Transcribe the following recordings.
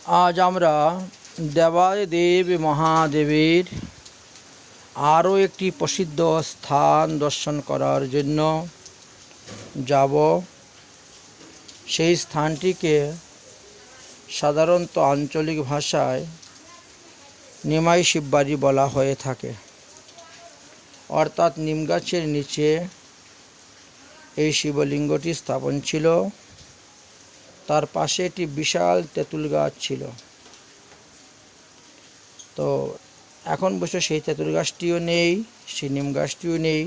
আজ আমরা দেবাদেব মহাদেবের আরও একটি প্রসিদ্ধ স্থান দর্শন করার জন্য যাব। সেই স্থানটিকে সাধারণত আঞ্চলিক ভাষায় নিমাই শিববাড়ি বলা হয়ে থাকে। অর্থাৎ নিম গাছের নিচে এই শিবলিঙ্গটি স্থাপন ছিল। তার পাশে একটি বিশাল তেঁতুল গাছ ছিল। তো এখন বসে সেই তেঁতুল গাছটিও নেই, সেই নিম গাছটিও নেই।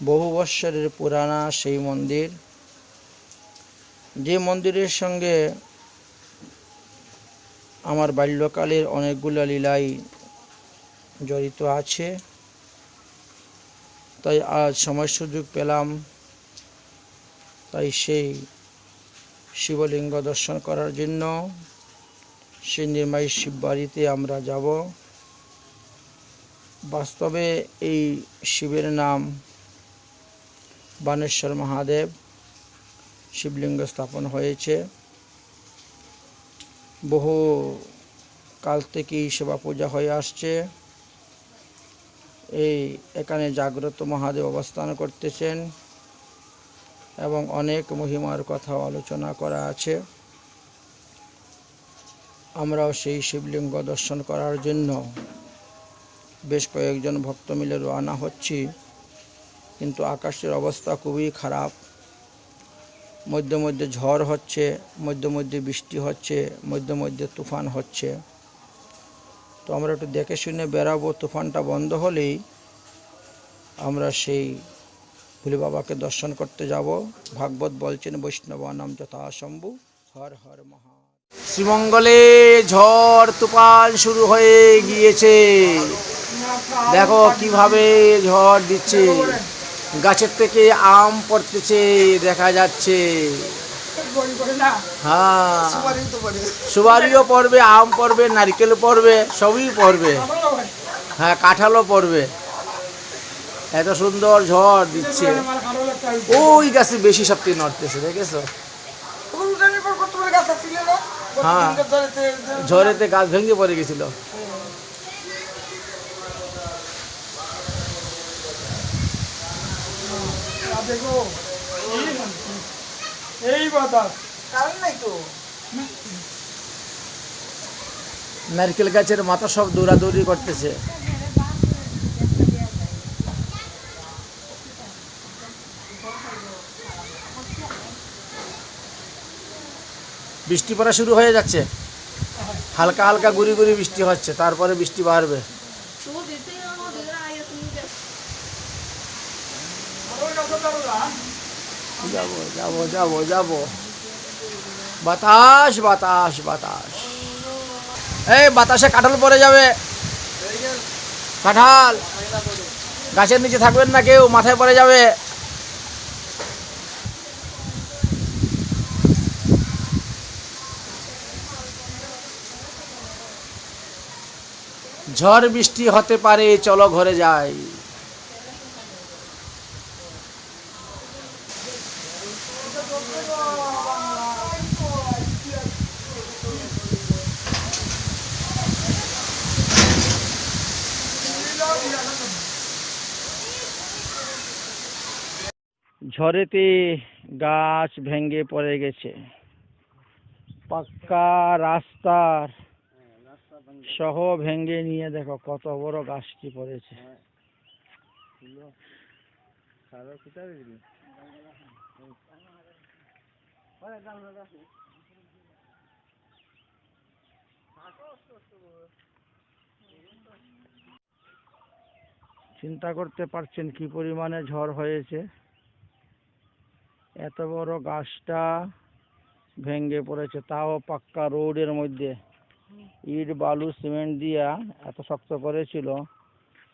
বহু বৎসরের পুরানা সেই মন্দির, যে মন্দিরের সঙ্গে আমার বাল্যকালের অনেকগুলো লীলাই জড়িত আছে। তাই আজ সময় সুযোগ পেলাম, তাই সেই শিবলিঙ্গ দর্শন করার জন্য সেই নিমাই শিববাড়িতে আমরা যাব। বাস্তবে এই শিবের নাম বানেশ্বর মহাদেব। শিবলিঙ্গ স্থাপন হয়েছে। বহু কাল থেকেই সেবা পূজা হয়ে আসছে। এখানে জাগ্রত মহাদেব অবস্থান করতেছেন এবং অনেক মহিমার কথা আলোচনা করা আছে। আমরাও সেই শিবলিঙ্গ দর্শন করার জন্য বেশ কয়েকজন ভক্ত মিলে রওনা হচ্ছি। কিন্তু আকাশের অবস্থা খুবই খারাপ। মধ্যে মধ্যে ঝড় হচ্ছে, মধ্যে মধ্যে বৃষ্টি হচ্ছে, মধ্যে মধ্যে তুফান হচ্ছে। তো আমরা একটু দেখে শুনে বেরাবো। তুফানটা বন্ধ হলেই আমরা সেই ভোলে বাবাকে দর্শন করতে যাব। ভাগবত বলছেন, বৈষ্ণবানাম যথা শম্ভু হর হর মহা। শ্রীমঙ্গলে ঝড় তুফান শুরু হয়ে গিয়েছে। দেখো কিভাবে ঝড় দিচ্ছে। গাছের থেকে আম পড়তেছে দেখা যাচ্ছে। হ্যাঁ, সুপারিও পড়বে, আম পড়বে, নারকেল পড়বে, সবই পড়বে। হ্যাঁ, কাঁঠালও পড়বে। এত সুন্দর ঝড় দিচ্ছে। ওই গাছে বেশি সবথেকে নড়তেছে, দেখেছো? হ্যাঁ, ঝড়েতে গাছ ভেঙে পড়ে গেছিল। নারকেল গাছের মাথা সব দৌড়াদৌড়ি করতেছে। বৃষ্টি পড়া শুরু হয়ে যাচ্ছে। হালকা হালকা গুড়ি গুড়ি বৃষ্টি হচ্ছে, তারপরে বৃষ্টি বাড়বে। যাবো যাবো যাবো যাবো। বাতাস বাতাস বাতাস। এই বাতাসে কাঁঠাল পড়ে যাবে। কাঁঠাল গাছের নিচে থাকবেন না কেউ, মাথায় পড়ে যাবে। ঝড় বৃষ্টি হতে পারে, চলো ঘরে যাই। ঝড়েতে গাছ ভেঙে পড়ে গেছে। পাক্কা রাস্তার সহ ভেঙে নিয়ে দেখো কত বড় গাছটি পড়েছে। চিন্তা করতে পারছেন কি পরিমাণে ঝড় হয়েছে। এত বড় গাছটা ভেঙে পড়েছে, তাও পাক্কা রোডের মধ্যে। ইট বালু সিমেন্ট দিয়া এত শক্ত করেছিল,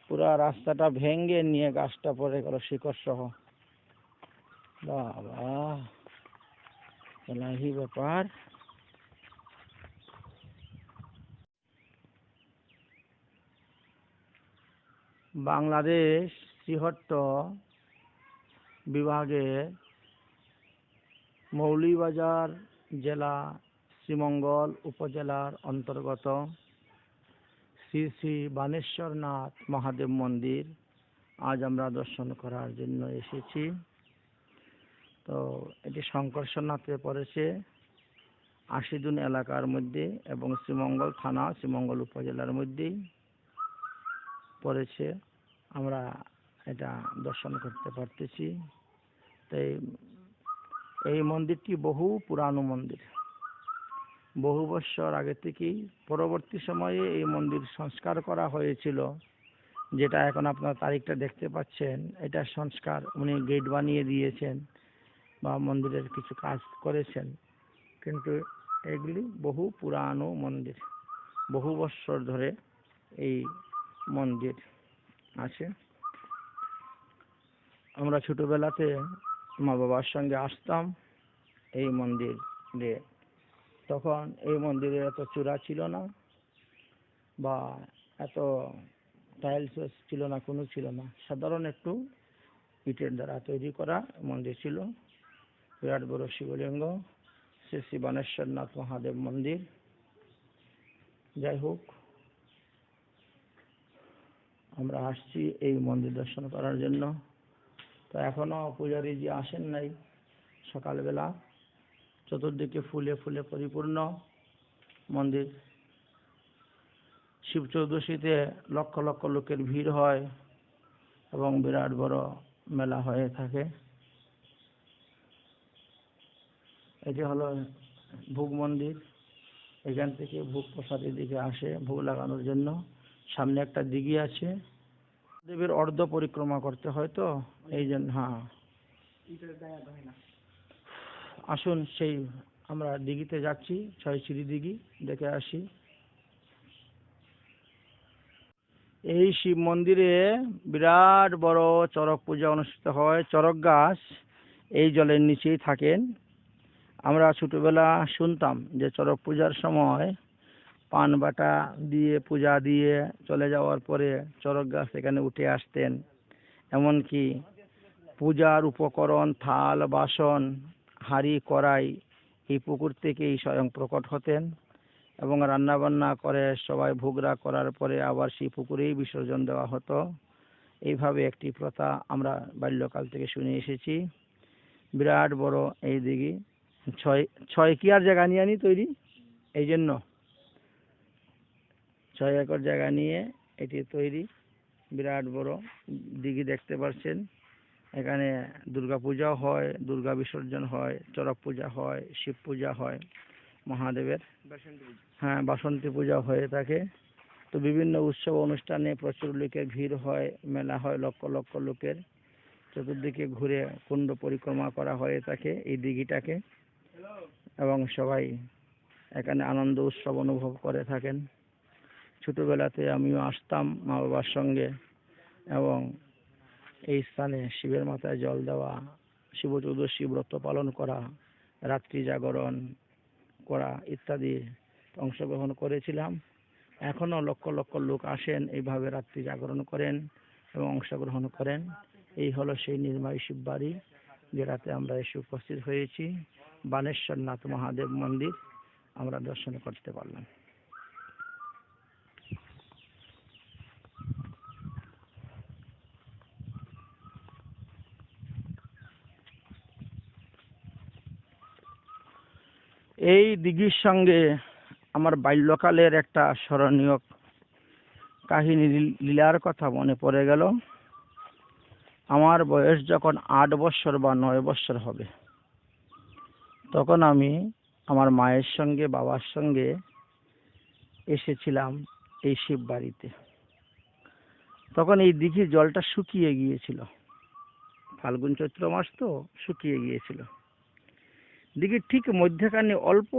পুরা রাস্তাটা ভেঙে নিয়ে গাছটা পড়ে গেল শিকড় সহ। বাবা, এলাহি ব্যাপার। বাংলাদেশ শ্রীহট্ট বিভাগে মৌলভীবাজার জেলা শ্রীমঙ্গল উপজেলার অন্তর্গত শ্রী শ্রী বানেশ্বরনাথ মহাদেব মন্দির আজ আমরা দর্শন করার জন্য এসেছি। তো এটি শঙ্করশ্বরনাথে পড়েছে আশিদুন এলাকার মধ্যে এবং শ্রীমঙ্গল থানা শ্রীমঙ্গল উপজেলার মধ্যেই পড়েছে। আমরা এটা দর্শন করতে পারতেছি। তাই এই মন্দিরটি বহু পুরানো মন্দির, বহু বছর আগে থেকেই। পরবর্তী সময়ে এই মন্দির সংস্কার করা হয়েছিল, যেটা এখন আপনার তারিখটা দেখতে পাচ্ছেন। এটা সংস্কার, উনি গেট বানিয়ে দিয়েছেন বা মন্দিরের কিছু কাজ করেছেন, কিন্তু এগুলি বহু পুরানো মন্দির, বহু বছর ধরে এই মন্দির আছে। আমরা ছোটবেলাতে মা বাবার সঙ্গে আসতাম এই মন্দিরে। তখন এই মন্দিরে এত চূড়া ছিল না বা এত টাইলস ছিল না, কোনো ছিল না। সাধারণ একটু ইটের দ্বারা তৈরি করা মন্দির ছিল। বিরাট বড় শিবলিঙ্গ, শ্রী শ্রী বানেশ্বরনাথ মহাদেব মন্দির। যাই হোক, আমরা আসছি এই মন্দির দর্শন করার জন্য। তো এখনো পূজারীজি আসেন নাই। সকালবেলা চতুর্দিকে ফুলে ফুলে পরিপূর্ণ মন্দির। শিব চৌদশীতে লক্ষ লক্ষ লোকের ভিড় হয় এবং বিরাট বড় মেলা হয়ে থাকে। এটি হলো ভোগ মন্দির। এখান থেকে ভোগ প্রসাদের দিকে আসে ভোগ লাগানোর জন্য। সামনে একটা দিঘি আছে, দেবের অর্ধ পরিক্রমা করতে হয়, তো এই জন্য। হ্যাঁ, আসুন সেই আমরা দিঘিতে যাচ্ছি, ছয়ছিড়ি দিঘি দেখে আসি। এই শিব মন্দিরে বিরাট বড় চড়ক পূজা অনুষ্ঠিত হয়। চড়ক গাছ এই জলের নিচেই থাকেন। আমরা ছোটবেলা শুনতাম যে চড়ক পূজার সময় পান বাটা দিয়ে পূজা দিয়ে চলে যাওয়ার পরে চড়ক গাছ এখানে উঠে আসতেন। এমনকি পূজার উপকরণ, থাল বাসন, হাঁড়ি কড়াই এই পুকুর থেকেই স্বয়ং প্রকট হতেন এবং রান্না বান্না করে সবাই ভোগরা করার পরে আবার সেই পুকুরেই বিসর্জন দেওয়া হতো। এইভাবে একটি প্রথা আমরা বাল্যকাল থেকে শুনে এসেছি। বিরাট বড় এই দিঘি, 6 একর জায়গা নিয়ে তৈরি। এই জন্য 6 একর জায়গা নিয়ে এটি তৈরি। বিরাট বড় দিঘি দেখতে পাচ্ছেন। এখানে দুর্গা পূজাও হয়, দুর্গা বিসর্জন হয়, চড়ক পূজা হয়, শিব পূজা হয় মহাদেবের। হ্যাঁ, বাসন্তী পূজা হয়ে থাকে। তো বিভিন্ন উৎসব অনুষ্ঠানে প্রচুর লোকের ভিড় হয়, মেলা হয় লক্ষ লক্ষ লোকের। চতুর্দিকে ঘুরে কুণ্ড পরিক্রমা করা হয়ে থাকে এই দিঘিটাকে, এবং সবাই এখানে আনন্দ উৎসব অনুভব করে থাকেন। ছোটবেলাতে আমিও আসতাম মা বাবার সঙ্গে, এবং এই স্থানে শিবের মাথায় জল দেওয়া, শিব চৌদশী ব্রত পালন করা, রাত্রি জাগরণ করা ইত্যাদি অংশগ্রহণ করেছিলাম। এখনো লক্ষ লক্ষ লোক আসেন, এইভাবে রাত্রি জাগরণ করেন এবং অংশগ্রহণ করেন। এই হলো সেই নির্ময় শিব বাড়ি, যেটাতে আমরা এসে উপস্থিত হয়েছি। বানেশ্বরনাথ মহাদেব মন্দির আমরা দর্শন করতে পারলাম। এই দিঘির সঙ্গে আমার বাল্যকালের একটা স্মরণীয় কাহিনী, লীলার কথা মনে পড়ে গেল। আমার বয়স যখন 8 বছর বা 9 বছর হবে, তখন আমি আমার মায়ের সঙ্গে বাবার সঙ্গে এসেছিলাম এই শিব বাড়িতে। তখন এই দিঘির জলটা শুকিয়ে গিয়েছিল, ফাল্গুন চৈত্র মাস তো, শুকিয়ে গিয়েছিল। দিঘির ঠিক মধ্যখানে অল্প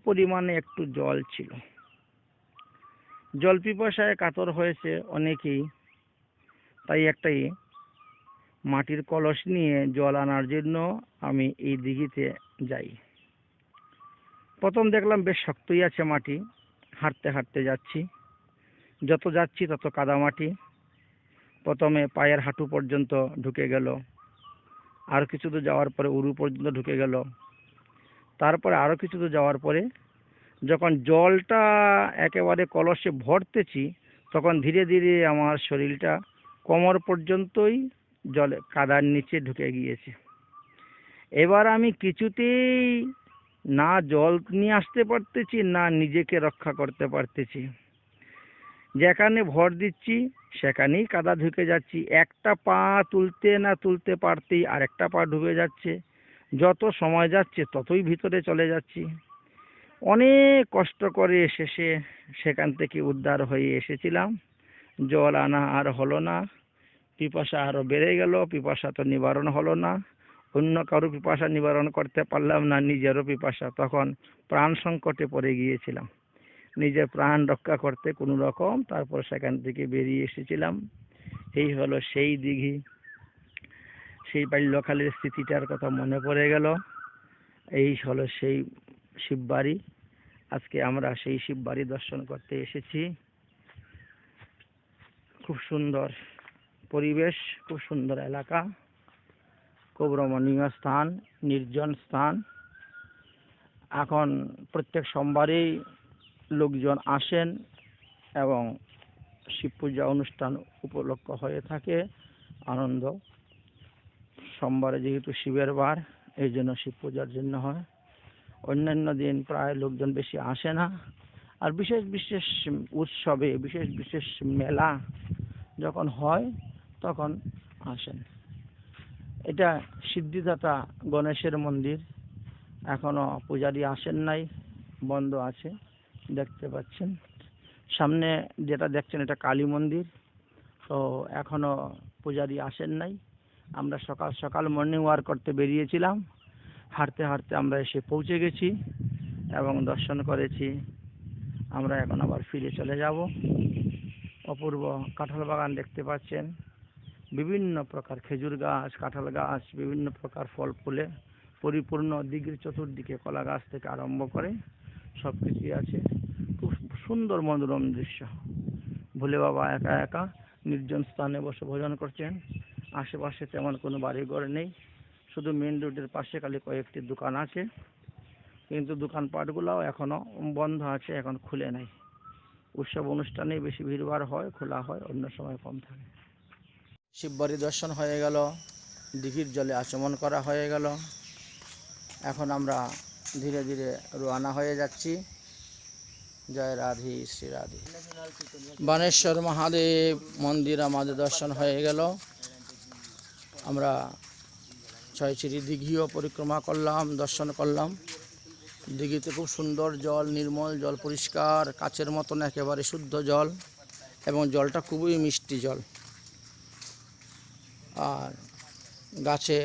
পরিমাণে একটু জল ছিল। জল পিপাসায় কাতর হয়েছে অনেকেই, তাই একটাই মাটির কলস নিয়ে জল আনার জন্য আমি এই দিঘিতে যাই। প্রথম দেখলাম বেশ শক্তই আছে মাটি। হাঁটতে হাঁটতে যাচ্ছি, যত যাচ্ছি তত কাদামাটি। প্রথমে পায়ের হাঁটু পর্যন্ত ঢুকে গেল, আর কিছু দূর যাওয়ার পরে উরু পর্যন্ত ঢুকে গেল। তারপরে আরো কিছু দূর যাওয়ার পরে যখন জলটা একেবারে কলসে ভরতেছি তখন ধীরে ধীরে আমার শরীরটা কোমর পর্যন্তই জলে কাদার নিচে ঢুকে গিয়েছে। এবার আমি কিছুতেই না জল নিয়ে আসতে পারতেছি, না নিজেকে রক্ষা করতে পারতেছি। যেখানে ভর দিচ্ছি সেখানেই কাদা ঢুকে যাচ্ছি, একটা পা তুলতে না তুলতে পারতেই আরেকটা পা ডুবে যাচ্ছে। যত সময় যাচ্ছে ততই ভিতরে চলে যাচ্ছি। অনেক কষ্ট করে শেষে সেখান থেকে উদ্ধার হয়ে এসেছিলাম। জল আনা আর হলো না, পিপাসা আরো বেড়ে গেল। পিপাসা তো নিবারণ হলো না, অন্য কারো পিপাসা নিবারণ করতে পারলাম না, নিজেরও পিপাসা। তখন প্রাণ সংকটে পড়ে গিয়েছিলাম, নিজের প্রাণ রক্ষা করতে কোনো রকম তারপর সেখান থেকে বেরিয়ে এসেছিলাম। এই হলো সেই দিঘি। সেই বাল্যকালের স্মৃতিটার কথা মনে পড়ে গেল। এই হলো সেই শিববাড়ি। আজকে আমরা সেই শিববাড়ি দর্শন করতে এসেছি। খুব সুন্দর পরিবেশ, খুব সুন্দর এলাকা, খুব রমণীয় স্থান, নির্জন স্থান। এখন প্রত্যেক সোমবারেই লোকজন আসেন এবং শিব পূজা অনুষ্ঠান উপলক্ষ হয়ে থাকে। আনন্দ সোমবারে যেহেতু শিবের বার, এই জন্য শিব পূজার জন্য হয়। অন্যান্য দিন প্রায় লোকজন বেশি আসে না। আর বিশেষ বিশেষ উৎসবে, বিশেষ বিশেষ মেলা যখন হয় তখন আসেন। এটা সিদ্ধিদাতা গণেশের মন্দির। এখনো পূজারী আসেন নাই, বন্ধ আছে, দেখতে পাচ্ছেন। সামনে যেটা দেখছেন এটা কালী মন্দির। তো এখনো পূজারী আসেন নাই। আমরা সকাল সকাল মর্নিং ওয়াক করতে বেরিয়েছিলাম, হাঁটতে হাঁটতে আমরা এসে পৌঁছে গেছি এবং দর্শন করেছি। আমরা এখন আবার ফিরে চলে যাব। অপূর্ব কাঁঠাল বাগান দেখতে পাচ্ছেন, বিভিন্ন প্রকার খেজুর গাছ, কাঁঠাল গাছ, বিভিন্ন প্রকার ফল ফুলে পরিপূর্ণ। দিঘির চতুর্দিকে কলা গাছ থেকে আরম্ভ করে সব কিছুই আছে। খুব সুন্দর মনোরম দৃশ্য। ভোলে বাবা একা একা নির্জন স্থানে বসে ভোজন করছেন। আশেপাশে তেমন কোনো বাড়িঘর নেই, শুধু মেন রোডের পাশে খালি কয়েকটি দোকান আছে, কিন্তু দোকানপাটগুলোও এখনো বন্ধ আছে, এখন খুলে নাই। উৎসব অনুষ্ঠানে বেশি ভিড়ভাড় হয়, খোলা হয়, অন্য সময় কম থাকে। শিববাড়ি দর্শন হয়ে গেল, দিঘির জলে আচমন করা হয়ে গেল। এখন আমরা ধীরে ধীরে রওনা হয়ে যাচ্ছি। জয় রাধে শ্রী রাধে। বানেশ্বর মহাদেব মন্দির আমাদের দর্শন হয়ে গেল। আমরা ছয়চিরি দিঘিও পরিক্রমা করলাম, দর্শন করলাম। দিঘিতে খুব সুন্দর জল, নির্মল জল, পরিষ্কার কাচের মতন একেবারে শুদ্ধ জল, এবং জলটা খুবই মিষ্টি জল। আর গাছে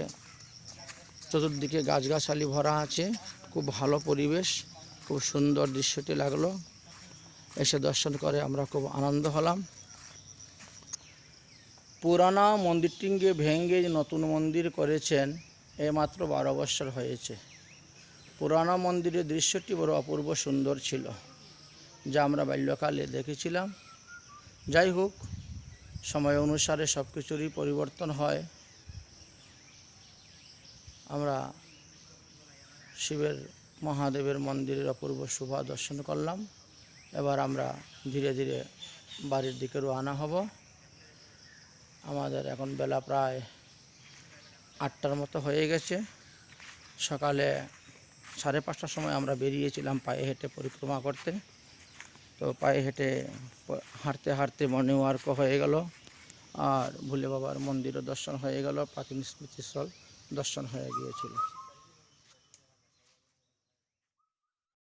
চতুর্দিকে গাছগাছালি ভরা আছে, খুব ভালো পরিবেশ, খুব সুন্দর দৃশ্যটি লাগলো। এসে দর্শন করে আমরা খুব আনন্দ হলাম। পুরানা মন্দিরটিকে ভেঙে নতুন মন্দির করেছেন, মাত্র 12 বছর হয়েছে। পুরানা মন্দিরের দৃশ্যটি বড় অপূর্ব সুন্দর ছিল, যা আমরা বাল্যকালে দেখেছিলাম। যাই হোক, সময় অনুসারে সব কিছুরই পরিবর্তন হয়। আমরা শিবের মহাদেবের মন্দিরের অপূর্ব শোভা দর্শন করলাম। এবার আমরা ধীরে ধীরে বাড়ির দিকে রওনা হব। আমাদের এখন বেলা প্রায় 8টার মতো হয়ে গেছে। সকালে 5:30টার সময় আমরা বেরিয়েছিলাম পায়ে হেঁটে পরিক্রমা করতে। তো পায়ে হেঁটে হাঁটতে হাঁটতে মর্নিং ওয়াকও হয়ে গেল, আর ভোলে বাবার মন্দিরও দর্শন হয়ে গেল, প্রাচীন স্মৃতিস্থল দর্শন হয়ে গিয়েছিল।